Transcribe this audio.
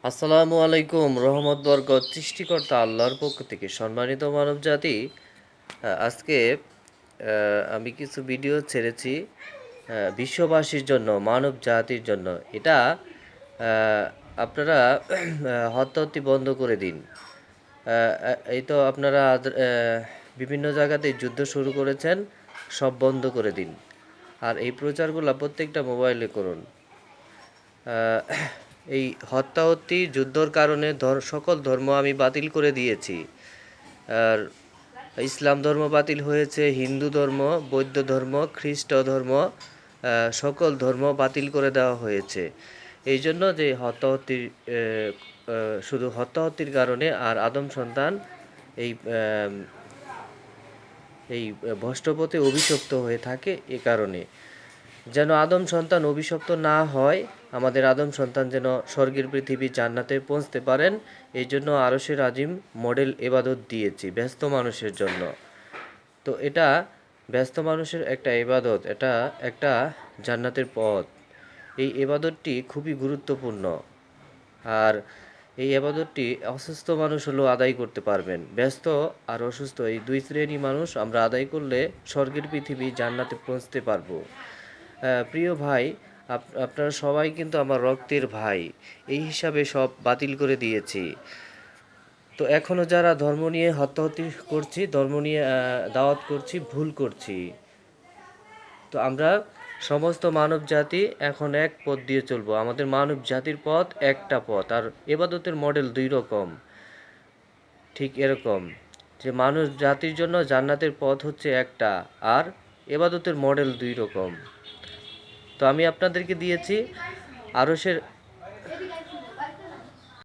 আসসালামু আলাইকুম, রহমত বরকত সৃষ্টিকর্তা আল্লাহর পক্ষ থেকে সম্মানিত মানব জাতি। আজকে আমি কিছু ভিডিও ছেড়েছি বিশ্ববাসীর জন্য, মানব জাতির জন্য। এটা আপনারা হত্যা বন্ধ করে দিন। এই তো আপনারা বিভিন্ন জায়গাতে যুদ্ধ শুরু করেছেন, সব বন্ধ করে দিন। আর এই প্রচারগুলো প্রত্যেকটা মোবাইলে করুন। আহ, এই হত্যাহত্যি যুদ্ধর কারণে সকল ধর্ম আমি বাতিল করে দিয়েছি। আর ইসলাম ধর্ম বাতিল হয়েছে, হিন্দু ধর্ম, বৌদ্ধ ধর্ম, খ্রিস্ট ধর্ম, সকল ধর্ম বাতিল করে দেওয়া হয়েছে। এই জন্য যে হত্যাহত্তির শুধু হত্যাহত্তির কারণে আর আদম সন্তান এই এই ভ্রষ্টপথে অভিশপ্ত হয়ে থাকে। এ কারণে যেন আদম সন্তান অভিশপ্ত না হয়, আমাদের আদম সন্তান যেন স্বর্গের পৃথিবী জান্নাতে পৌঁছতে পারেন, এই জন্য আরশের আজিম মডেল এবাদত দিয়েছি ব্যস্ত মানুষের জন্য। তো এটা ব্যস্ত মানুষের একটা এবাদত, এটা একটা জান্নাতের পথ। এই এবাদতটি খুবই গুরুত্বপূর্ণ। আর এই আবাদতটি অসুস্থ মানুষ হলেও আদায় করতে পারবেন। ব্যস্ত আর অসুস্থ এই দুই শ্রেণী মানুষ আমরা আদায় করলে স্বর্গের পৃথিবী জান্নাতে পৌঁছতে পারবো। প্রিয় ভাই, আপনারা সবাই কিন্তু আমার রক্তের ভাই, এই হিসাবে সব বাতিল করে দিয়েছি। তো এখনও যারা ধর্ম নিয়ে হত্যাহত্যি করছি, ধর্ম নিয়ে দাওয়াত করছি, ভুল করছি। তো আমরা সমস্ত মানব জাতি এখন এক পথ দিয়ে চলবো। আমাদের মানব জাতির পথ একটা পথ, আর এবাদতের মডেল দুই রকম। ঠিক এরকম যে মানুষ জাতির জন্য জান্নাতের পথ হচ্ছে একটা, আর এবাদতের মডেল দুই রকম। তো আমি আপনাদেরকে দিয়েছি আরশের